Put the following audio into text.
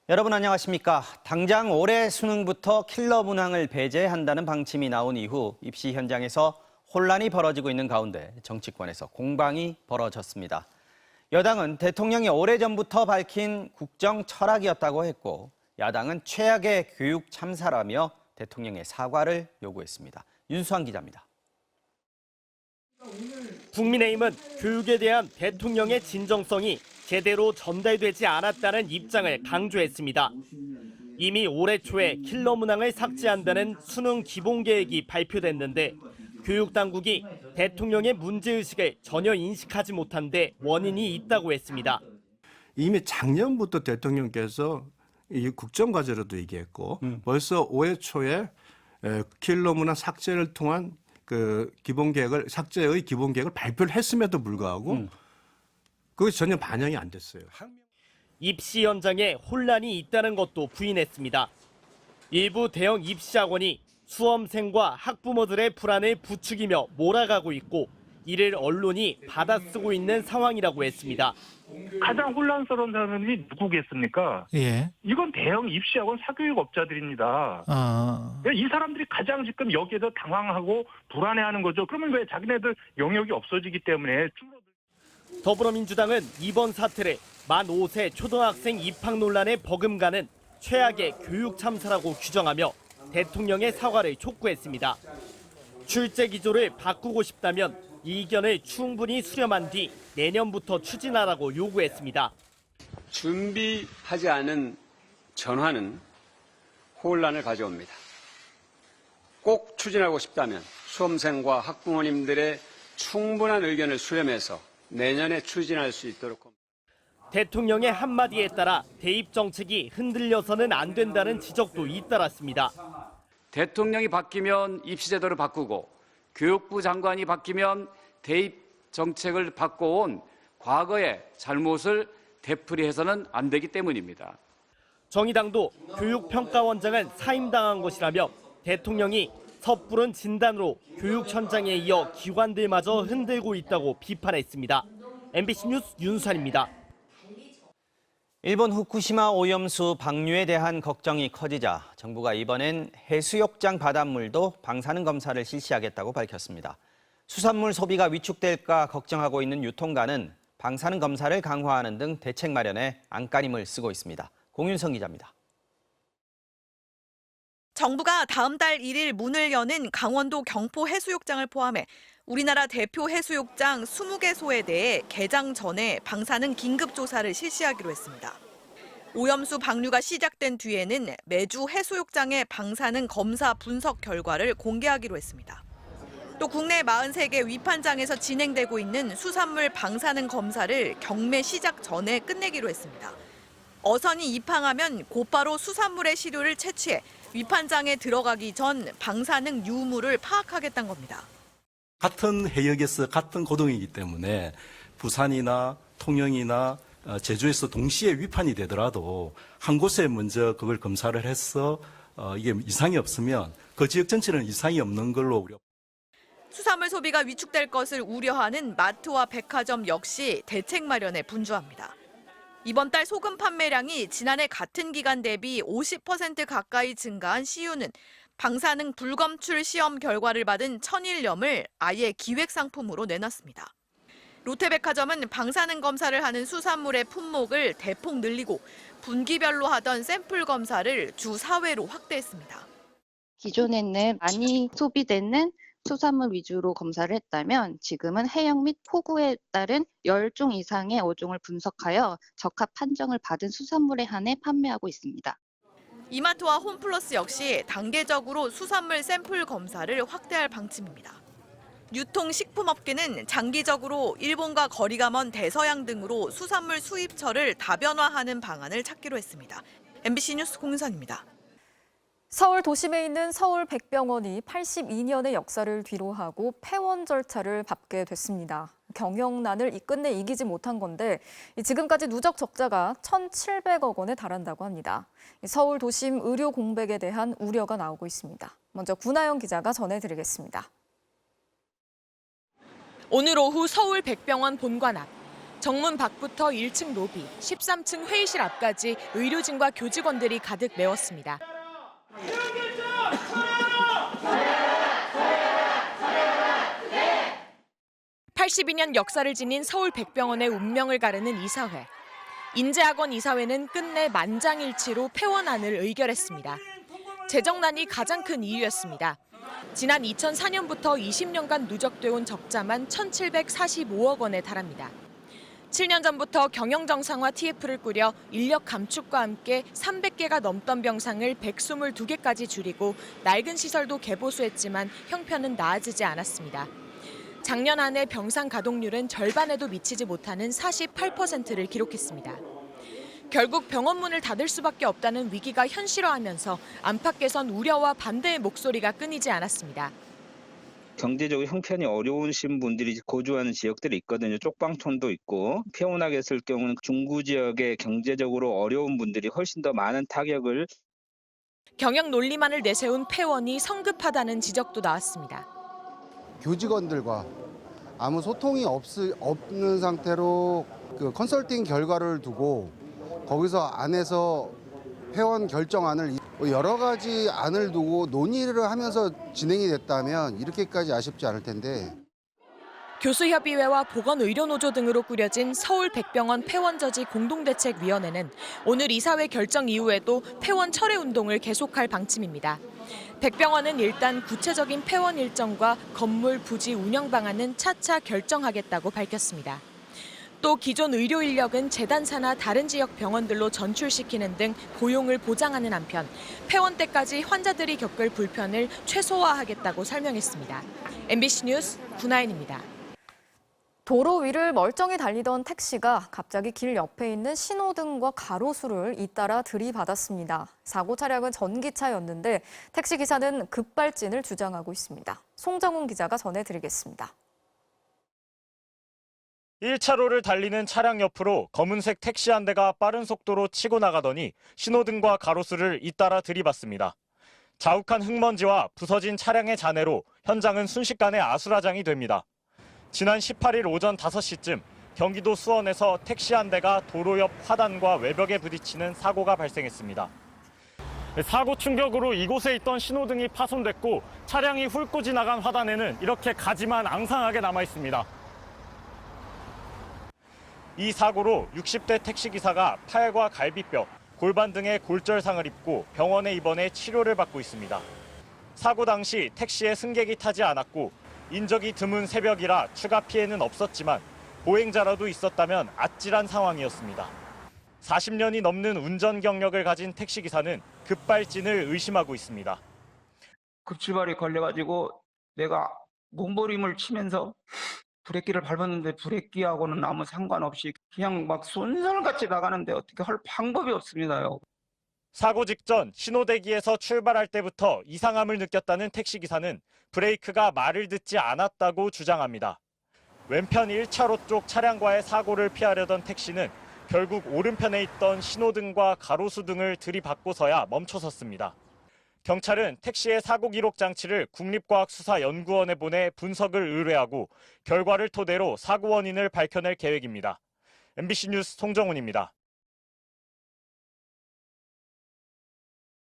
여러분 안녕하십니까? 당장 올해 수능부터 킬러 문항을 배제한다는 방침이 나온 이후 입시 현장에서 혼란이 벌어지고 있는 가운데 정치권에서 공방이 벌어졌습니다. 여당은 대통령이 오래전부터 밝힌 국정 철학이었다고 했고 야당은 최악의 교육 참사라며 대통령의 사과를 요구했습니다. 윤수환 기자입니다. 국민의힘은 교육에 대한 대통령의 진정성이 제대로 전달되지 않았다는 입장을 강조했습니다. 이미 올해 초에 킬러 문항을 삭제한다는 수능 기본계획이 발표됐는데 교육당국이 대통령의 문제의식을 전혀 인식하지 못한 데 원인이 있다고 했습니다. 이미 작년부터 대통령께서 이 국정과제로도 얘기했고 벌써 올해 초에 킬러 문항 삭제를 통한 그 삭제의 기본계획을 발표를 했음에도 불구하고 그것이 전혀 반영이 안 됐어요. 입시 현장에 혼란이 있다는 것도 부인했습니다. 일부 대형 입시학원이 수험생과 학부모들의 불안을 부추기며 몰아가고 있고 이를 언론이 받아쓰고 있는 상황이라고 했습니다. 가장 혼란스러운 사람이 누구겠습니까? 예. 이건 대형 입시학원 사교육업자들입니다. 이 사람들이 가장 지금 여기에서 당황하고 불안해하는 거죠. 그러면 왜 자기네들 영역이 없어지기 때문에 더불어민주당은 이번 사태를 만 5세 초등학생 입학 논란에 버금가는 최악의 교육 참사라고 규정하며 대통령의 사과를 촉구했습니다. 출제 기조를 바꾸고 싶다면 이 의견을 충분히 수렴한 뒤 내년부터 추진하라고 요구했습니다. 준비하지 않은 전환은 혼란을 가져옵니다. 꼭 추진하고 싶다면 수험생과 학부모님들의 충분한 의견을 수렴해서 내년에 추진할 수 있도록. 대통령의 한마디에 따라 대입 정책이 흔들려서는 안 된다는 지적도 잇따랐습니다. 대통령이 바뀌면 입시제도를 바꾸고 교육부 장관이 바뀌면 대입 정책을 바꿔온 과거의 잘못을 되풀이해서는 안 되기 때문입니다. 정의당도 교육평가원장은 사임당한 것이라며 대통령이 섣부른 진단으로 교육 현장에 이어 기관들마저 흔들고 있다고 비판했습니다. MBC 뉴스 윤수환입니다. 일본 후쿠시마 오염수 방류에 대한 걱정이 커지자 정부가 이번엔 해수욕장 바닷물도 방사능 검사를 실시하겠다고 밝혔습니다. 수산물 소비가 위축될까 걱정하고 있는 유통가는 방사능 검사를 강화하는 등 대책 마련에 안간힘을 쓰고 있습니다. 공윤성 기자입니다. 정부가 다음 달 1일 문을 여는 강원도 경포 해수욕장을 포함해 우리나라 대표 해수욕장 20개소에 대해 개장 전에 방사능 긴급조사를 실시하기로 했습니다. 오염수 방류가 시작된 뒤에는 매주 해수욕장의 방사능 검사 분석 결과를 공개하기로 했습니다. 또 국내 43개 위판장에서 진행되고 있는 수산물 방사능 검사를 경매 시작 전에 끝내기로 했습니다. 어선이 입항하면 곧바로 수산물의 시료를 채취해 위판장에 들어가기 전 방사능 유무를 파악하겠다는 겁니다. 같은 해역에서 같은 고동이기 때문에 부산이나 통영이나 제주에서 동시에 위판이 되더라도 한 곳에 먼저 그걸 검사를 해서 이게 이상이 없으면 그 지역 전체는 이상이 없는 걸로 우려. 수산물 소비가 위축될 것을 우려하는 마트와 백화점 역시 대책 마련에 분주합니다. 이번 달 소금 판매량이 지난해 같은 기간 대비 50% 가까이 증가한 CU는 방사능 불검출 시험 결과를 받은 천일염을 아예 기획 상품으로 내놨습니다. 롯데백화점은 방사능 검사를 하는 수산물의 품목을 대폭 늘리고 분기별로 하던 샘플 검사를 주 4회로 확대했습니다. 기존에는 많이 소비되는 수산물 위주로 검사를 했다면 지금은 해역 및 폭우에 따른 10종 이상의 어종을 분석하여 적합 판정을 받은 수산물에 한해 판매하고 있습니다. 이마트와 홈플러스 역시 단계적으로 수산물 샘플 검사를 확대할 방침입니다. 유통식품업계는 장기적으로 일본과 거리가 먼 대서양 등으로 수산물 수입처를 다변화하는 방안을 찾기로 했습니다. MBC 뉴스 공윤선입니다. 서울 도심에 있는 서울백병원이 82년의 역사를 뒤로하고 폐원 절차를 밟게 됐습니다. 경영난을 끝내 이기지 못한 건데 지금까지 누적 적자가 1,700억 원에 달한다고 합니다. 서울 도심 의료 공백에 대한 우려가 나오고 있습니다. 먼저 구나영 기자가 전해드리겠습니다. 오늘 오후 서울 백병원 본관 앞 정문 밖부터 1층 로비, 13층 회의실 앞까지 의료진과 교직원들이 가득 메웠습니다. 82년 역사를 지닌 서울 백병원의 운명을 가르는 이사회. 인재학원 이사회는 끝내 만장일치로 폐원안을 의결했습니다. 재정난이 가장 큰 이유였습니다. 지난 2004년부터 20년간 누적돼 온 적자만 1,745억 원에 달합니다. 7년 전부터 경영 정상화 TF를 꾸려 인력 감축과 함께 300개가 넘던 병상을 122개까지 줄이고 낡은 시설도 개보수했지만 형편은 나아지지 않았습니다. 작년 한 해 병상 가동률은 절반에도 미치지 못하는 48%를 기록했습니다. 결국 병원 문을 닫을 수밖에 없다는 위기가 현실화하면서 안팎에선 우려와 반대의 목소리가 끊이지 않았습니다. 경제적으로 형편이 어려우신 분들이 거주하는 지역들이 있거든요. 쪽방촌도 있고 폐원하게 했을 경우는 중구 지역의 경제적으로 어려운 분들이 훨씬 더 많은 타격을. 경영 논리만을 내세운 폐원이 성급하다는 지적도 나왔습니다. 교직원들과 아무 소통이 없는 상태로 그 컨설팅 결과를 두고 거기서 안에서 폐원 결정안을 여러 가지 안을 두고 논의를 하면서 진행이 됐다면 이렇게까지 아쉽지 않을 텐데. 교수협의회와 보건의료노조 등으로 꾸려진 서울 백병원 폐원저지 공동대책위원회는 오늘 이사회 결정 이후에도 폐원 철회 운동을 계속할 방침입니다. 백병원은 일단 구체적인 폐원 일정과 건물 부지 운영 방안은 차차 결정하겠다고 밝혔습니다. 또 기존 의료 인력은 재단사나 다른 지역 병원들로 전출시키는 등 고용을 보장하는 한편 폐원 때까지 환자들이 겪을 불편을 최소화하겠다고 설명했습니다. MBC 뉴스 구나인입니다. 도로 위를 멀쩡히 달리던 택시가 갑자기 길 옆에 있는 신호등과 가로수를 잇따라 들이받았습니다. 사고 차량은 전기차였는데 택시기사는 급발진을 주장하고 있습니다. 송정훈 기자가 전해드리겠습니다. 1차로를 달리는 차량 옆으로 검은색 택시 한 대가 빠른 속도로 치고 나가더니 신호등과 가로수를 잇따라 들이받습니다. 자욱한 흙먼지와 부서진 차량의 잔해로 현장은 순식간에 아수라장이 됩니다. 지난 18일 오전 5시쯤 경기도 수원에서 택시 한 대가 도로 옆 화단과 외벽에 부딪히는 사고가 발생했습니다. 사고 충격으로 이곳에 있던 신호등이 파손됐고 차량이 훑고 지나간 화단에는 이렇게 가지만 앙상하게 남아 있습니다. 이 사고로 60대 택시기사가 팔과 갈비뼈, 골반 등의 골절상을 입고 병원에 입원해 치료를 받고 있습니다. 사고 당시 택시에 승객이 타지 않았고 인적이 드문 새벽이라 추가 피해는 없었지만 보행자라도 있었다면 아찔한 상황이었습니다. 40년이 넘는 운전 경력을 가진 택시기사는 급발진을 의심하고 있습니다. 급출발이 걸려가지고 내가 몸부림을 치면서 브레이크를 밟았는데 브레이크하고는 아무 상관없이 그냥 막 쏜살같이 나가는데 어떻게 할 방법이 없습니다요. 사고 직전 신호대기에서 출발할 때부터 이상함을 느꼈다는 택시기사는 브레이크가 말을 듣지 않았다고 주장합니다. 왼편 1차로 쪽 차량과의 사고를 피하려던 택시는 결국 오른편에 있던 신호등과 가로수 등을 들이받고서야 멈춰섰습니다. 경찰은 택시의 사고 기록 장치를 국립과학수사연구원에 보내 분석을 의뢰하고 결과를 토대로 사고 원인을 밝혀낼 계획입니다. MBC 뉴스 송정훈입니다.